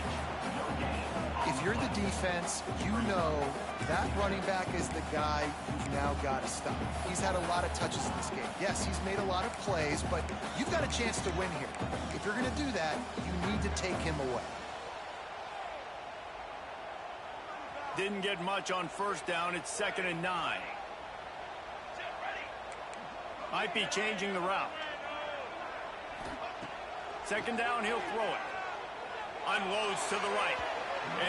S2: If you're the defense, you know that running back is the guy you've now got to stop. He's had a lot of touches in this game. Yes, he's made a lot of plays, but you've got a chance to win here. If you're going to do that, you need to take him away.
S1: Didn't get much on first down. It's 2nd and 9. Might be changing the route. 2nd down, he'll throw it. Unloads to the right.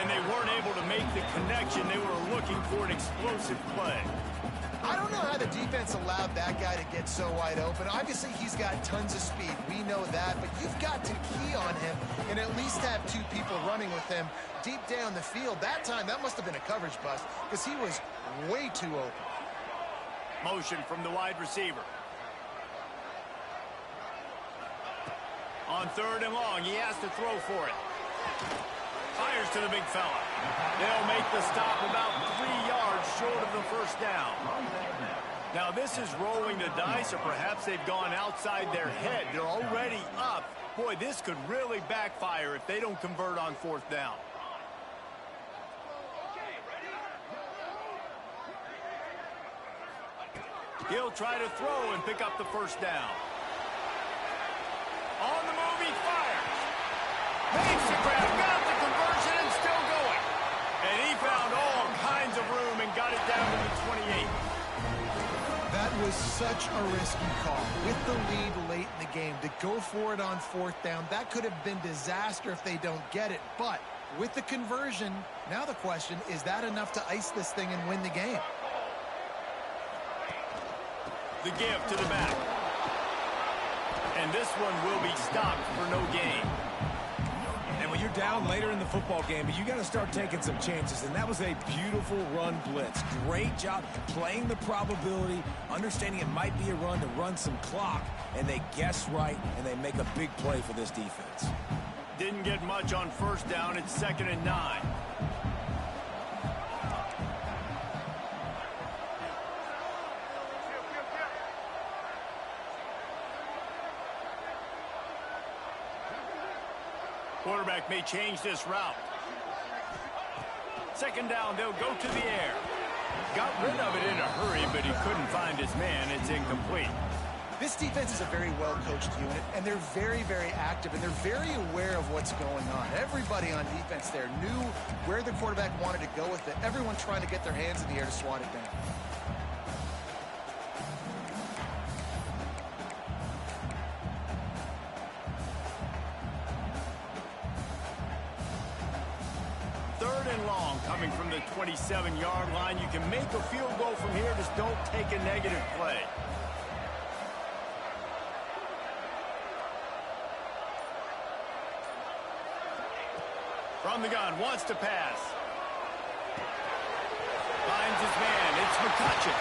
S1: And they weren't able to make the connection. They were looking for an explosive play.
S2: I don't know how the defense allowed that guy to get so wide open. Obviously, he's got tons of speed. We know that. But you've got to key on him and at least have two people running with him deep down the field. That time, that must have been a coverage bust because he was way too open.
S1: Motion from the wide receiver. On 3rd and long, he has to throw for it. Fires to the big fella. They'll make the stop about 3 yards short of the first down. Now this is rolling the dice, or perhaps they've gone outside their head. They're already up. Boy, this could really backfire if they don't convert on 4th down. He'll try to throw and pick up the first down. On the move, he fires. Makes the grab, got the conversion, and still going. And he found all kinds of room and got it down to the 28.
S2: That was such a risky call. With the lead late in the game, to go for it on 4th down, that could have been disaster if they don't get it. But with the conversion, now the question, is that enough to ice this thing and win the game?
S1: The give to the back. And this one will be stopped for no gain.
S3: And when you're down later in the football game, you got to start taking some chances. And that was a beautiful run blitz. Great job playing the probability, understanding it might be a run to run some clock. And they guess right, and they make a big play for this defense.
S1: Didn't get much on first down. It's 2nd and 9. Quarterback may change this route. 2nd down, they'll go to the air. Got rid of it in a hurry, but he couldn't find his man. It's incomplete.
S2: This defense is a very well-coached unit, and they're very, very active, and they're very aware of what's going on. Everybody on defense there knew where the quarterback wanted to go with it. Everyone trying to get their hands in the air to swat it down.
S1: Coming from the 27-yard line, you can make a field goal from here, just don't take a negative play. From the gun, wants to pass. Finds his man, it's McCutcheon.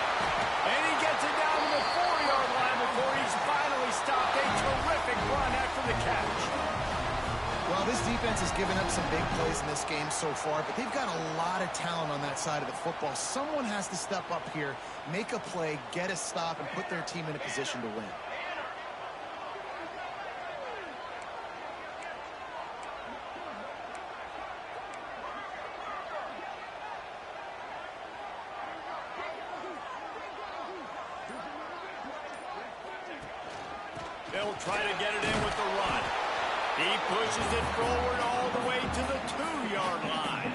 S1: And he gets it down to the 4-yard line before he's finally stopped. A terrific run after the catch.
S2: Well, this defense has given up some big plays in this game so far, but they've got a lot of talent on that side of the football. Someone has to step up here, make a play, get a stop, and put their team in a position to win.
S1: They'll try to get it in with the run. He pushes it forward all the way to the 2-yard line.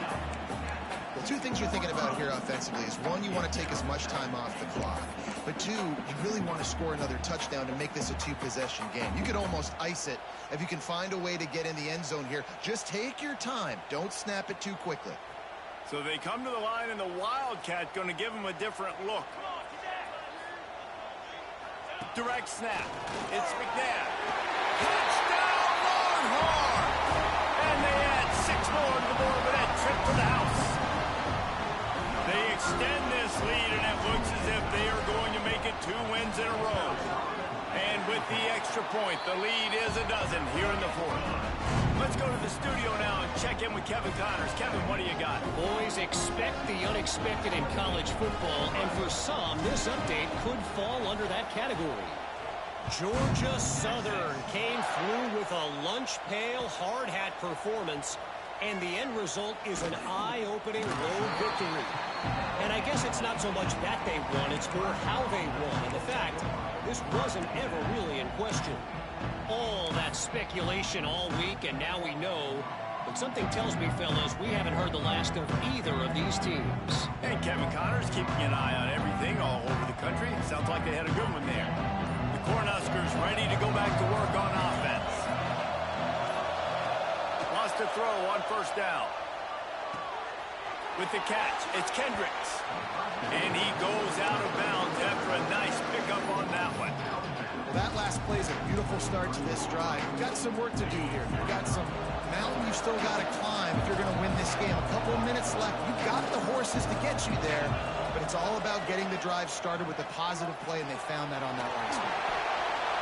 S2: Well, two things you're thinking about here offensively is, one, you want to take as much time off the clock. But two, you really want to score another touchdown to make this a 2-possession game. You could almost ice it if you can find a way to get in the end zone here. Just take your time. Don't snap it too quickly.
S1: So they come to the line, and the Wildcat going to give them a different look. Direct snap. It's McNabb. Touchdown, Longhorn! And they add 6 more to the board with that trip to the house. They extend this lead, and it looks as if they are going to make it 2 wins in a row. And with the extra point, the lead is a dozen here in the 4th. Let's go to the studio now and check in with Kevin Connors. Kevin, what do you got?
S5: Boys, expect the unexpected in college football, and for some, this update could fall under that category. Georgia Southern came through with a lunch pail hard hat performance, and the end result is an eye-opening road victory. And I guess it's not so much that they won, it's more how they won. And the fact, this wasn't ever really in question. All that speculation all week, and now we know. But something tells me, fellas, we haven't heard the last of either of these teams.
S1: And Kevin Connors keeping an eye on everything all over the country. Sounds like they had a good one there. The Cornhuskers ready to go back to work on offense. Wants to throw on 1st down. With the catch, it's Kendricks. And he goes out of bounds after a nice pickup on that one.
S2: Well, that last play is a beautiful start to this drive. You've got some work to do here. You've got some mountain you've still got to climb if you're going to win this game. A couple of minutes left. You've got the horses to get you there, but it's all about getting the drive started with a positive play, and they found that on that last one.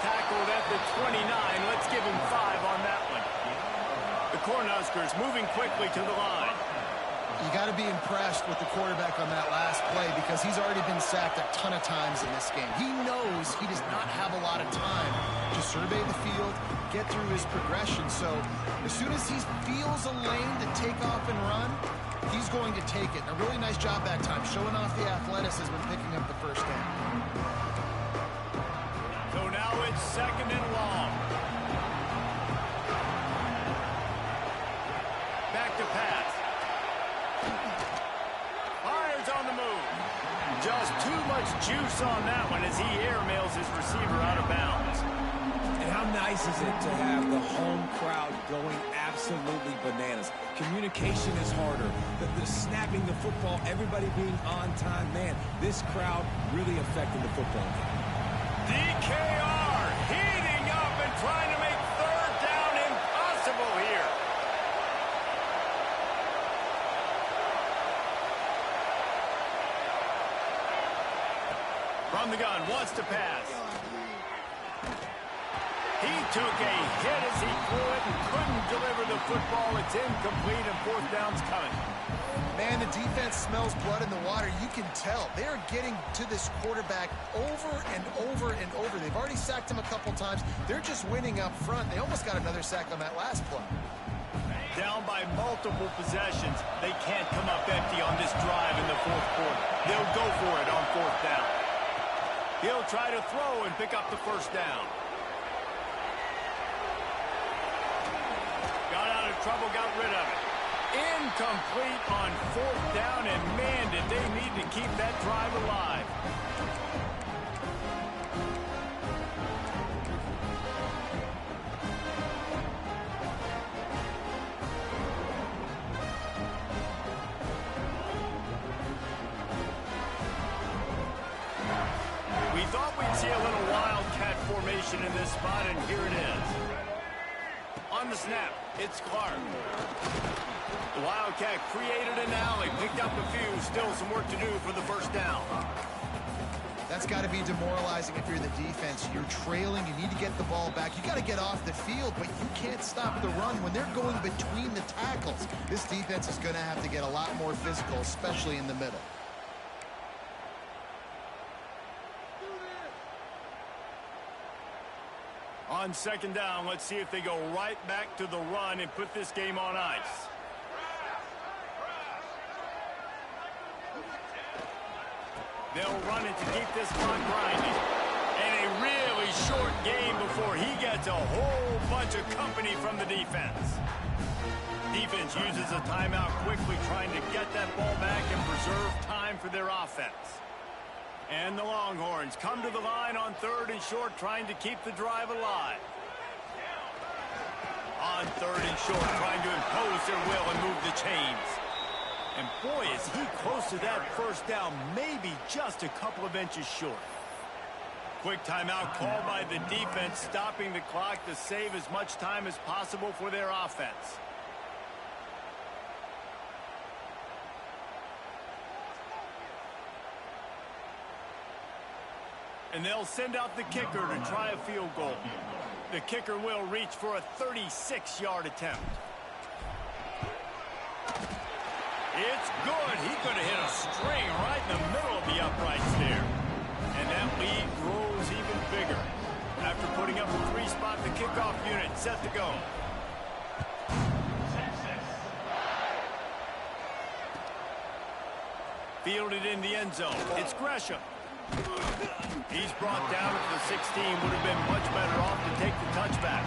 S1: Tackled at the 29. Let's give him 5 on that one. The Cornhuskers moving quickly to the line.
S2: You got to be impressed with the quarterback on that last play because he's already been sacked a ton of times in this game. He knows he does not have a lot of time to survey the field, get through his progression. So as soon as he feels a lane to take off and run, he's going to take it. A really nice job that time, showing off the athleticism and picking up the 1st down.
S1: So now it's 2nd and long. Back to pass. Fires on the move. Just too much juice on that one as he airmails his receiver out of bounds.
S3: And how nice is it to have the home crowd going absolutely bananas? Communication is harder. The snapping the football, everybody being on time. Man, this crowd really affected the football game.
S1: DKR heating up and trying to make 3rd down impossible here. From the gun, wants to pass. He took a hit as he threw it and couldn't deliver the football. It's incomplete and 4th down's coming.
S2: Man, the defense smells blood in the water. You can tell. They're getting to this quarterback over and over and over. They've already sacked him a couple times. They're just winning up front. They almost got another sack on that last play.
S1: Down by multiple possessions. They can't come up empty on this drive in the 4th quarter. They'll go for it on 4th down. He'll try to throw and pick up the 1st down. Got out of trouble, got rid of it. Incomplete on 4th down, and man, did they need to keep that drive alive. We thought we'd see a little wildcat formation in this spot, and here it is. On the snap, it's Clark. The Wildcat created an alley, picked up a few, still some work to do for the 1st down.
S2: That's got to be demoralizing if you're the defense. You're trailing, you need to get the ball back. You got to get off the field, but you can't stop the run when they're going between the tackles. This defense is going to have to get a lot more physical, especially in the middle.
S1: On 2nd down, let's see if they go right back to the run and put this game on ice. They'll run it to keep this clock grinding. And a really short game before he gets a whole bunch of company from the defense. Defense uses a timeout quickly, trying to get that ball back and preserve time for their offense. And the Longhorns come to the line on 3rd and short, trying to keep the drive alive. On 3rd and short, trying to impose their will and move the chains. And boy, is he close to that 1st down, maybe just a couple of inches short. quick timeout called by the defense, stopping the clock to save as much time as possible for their offense. And they'll send out the kicker to try a field goal. The kicker will reach for a 36-yard attempt. It's good. He could have hit a string right in the middle of the uprights there. And that lead grows even bigger. After putting up a 3-spot, the kickoff unit set to go. Fielded in the end zone. It's Gresham. He's brought down at the 16. Would have been much better off to take the touchback.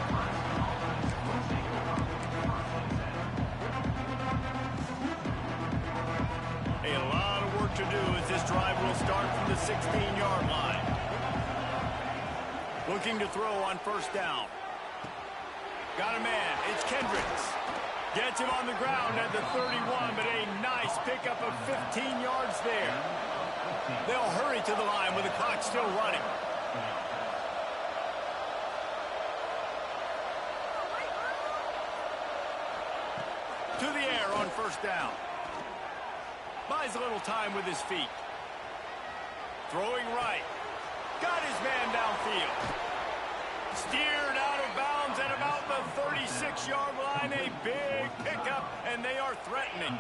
S1: A lot of work to do as this drive will start from the 16-yard line. Looking to throw on first down. Got a man. It's Kendricks. Gets him on the ground at the 31, but a nice pickup of 15 yards there. They'll hurry to the line with the clock still running. To the air on first down. Buys a little time with his feet. Throwing right. Got his man downfield. Steered out of bounds at about the 36-yard line. A big pickup, and they are threatening.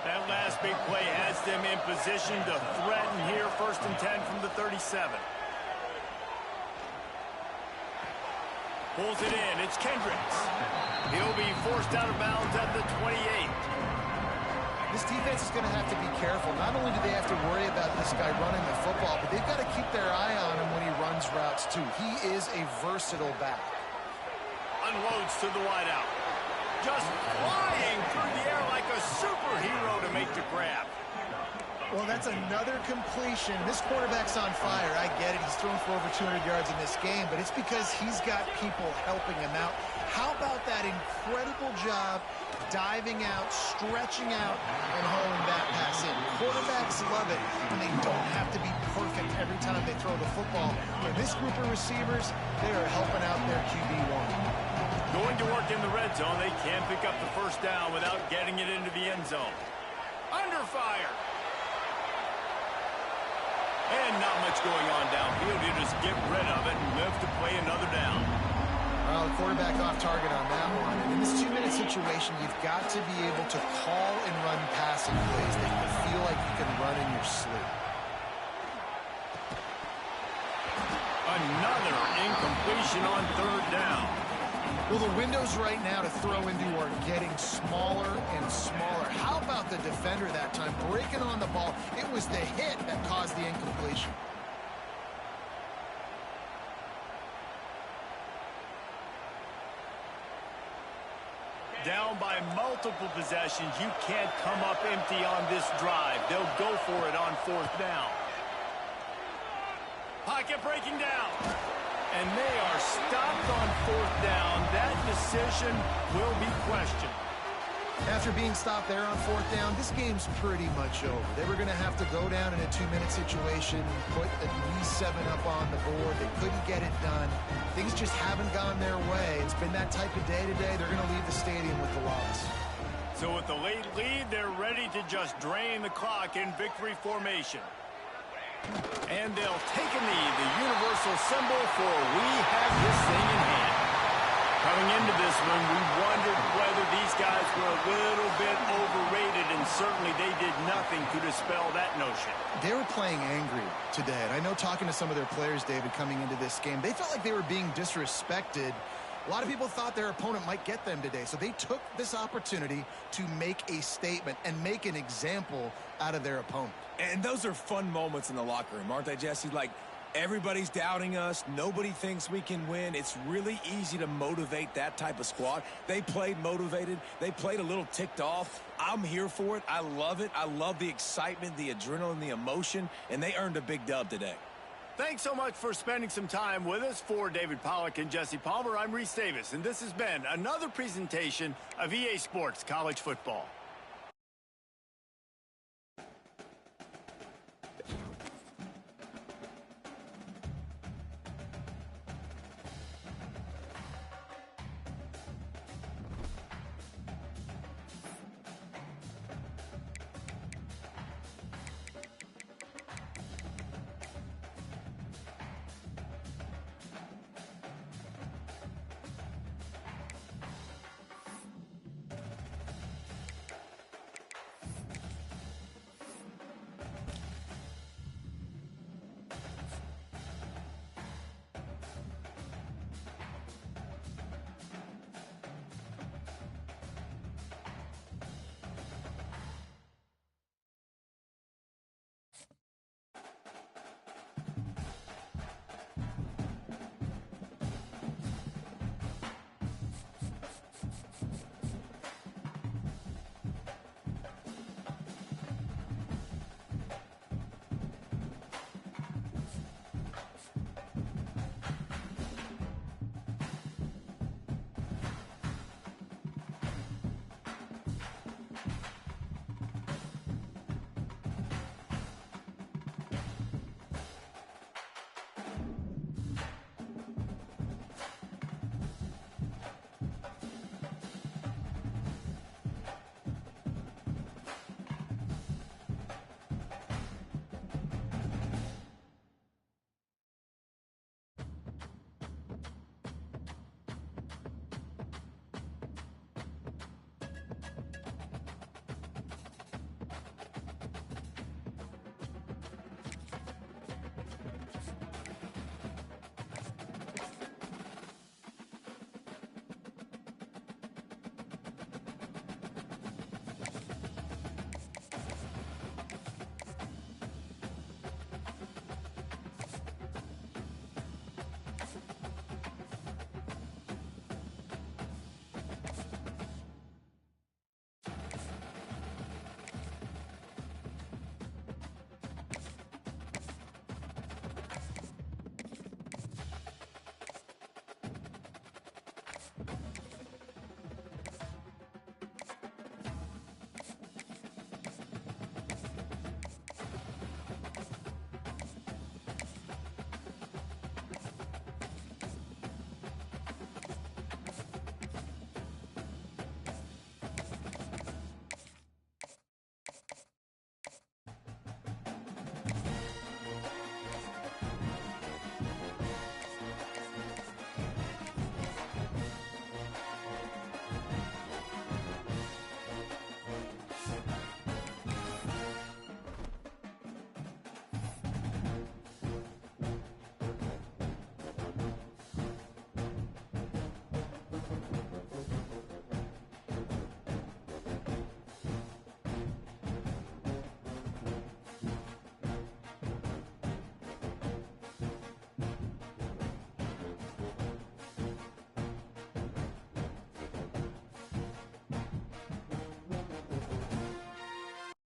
S1: That last big play has them in position to threaten here. 1st and 10 from the 37. Pulls it in. It's Kendricks. He'll be forced out of bounds at the 28.
S2: This defense is going to have to be careful. Not only do they have to worry about this guy running the football, but they've got to keep their eye on him when he runs routes, too. He is a versatile back.
S1: Unloads to the wideout. Just flying through the air like a superhero to make the grab.
S2: Well, that's another completion. This quarterback's on fire. I get it. He's thrown for over 200 yards in this game, but it's because he's got people helping him out. How about that incredible job diving out, stretching out, and hauling that pass in? Quarterbacks love it when they don't have to be perfect every time they throw the football. And this group of receivers, they are helping out their QB1.
S1: Going to work in the red zone. They can pick up the first down without getting it into the end zone. Under fire. And not much going on downfield. You just get rid of it and live to play another down.
S2: Well, the quarterback off target on that one. And in this 2-minute situation, you've got to be able to call and run passing plays that you feel like you can run in your sleep.
S1: Another incompletion on 3rd down.
S2: Well, the windows right now to throw into are getting smaller and smaller. How about the defender that time breaking on the ball? It was the hit that caused the incompletion.
S1: Down by multiple possessions. You can't come up empty on this drive. They'll go for it on 4th down. Pocket breaking down. And they are stopped on 4th down. That decision will be questioned.
S2: After being stopped there on 4th down, this game's pretty much over. They were going to have to go down in a 2-minute situation, put at least 7 up on the board. They couldn't get it done. Things just haven't gone their way. It's been that type of day today. They're going to leave the stadium with the loss.
S1: So with the late lead, they're ready to just drain the clock in victory formation. And they'll take a knee, the universal symbol for we have this thing in hand. Coming into this one, we wondered whether these guys were a little bit overrated, and certainly they did nothing to dispel that notion.
S2: They were playing angry today, and I know talking to some of their players, David, coming into this game, they felt like they were being disrespected. A lot of people thought their opponent might get them today, so they took this opportunity to make a statement and make an example out of their opponent.
S3: And those are fun moments in the locker room, aren't they, Jesse? Like, everybody's doubting us. Nobody thinks we can win. It's really easy to motivate that type of squad. They played motivated. They played a little ticked off. I'm here for it. I love it. I love the excitement, the adrenaline, the emotion, and they earned a big dub today.
S1: Thanks so much for spending some time with us. For David Pollack and Jesse Palmer, I'm Reese Davis, and this has been another presentation of EA Sports College Football.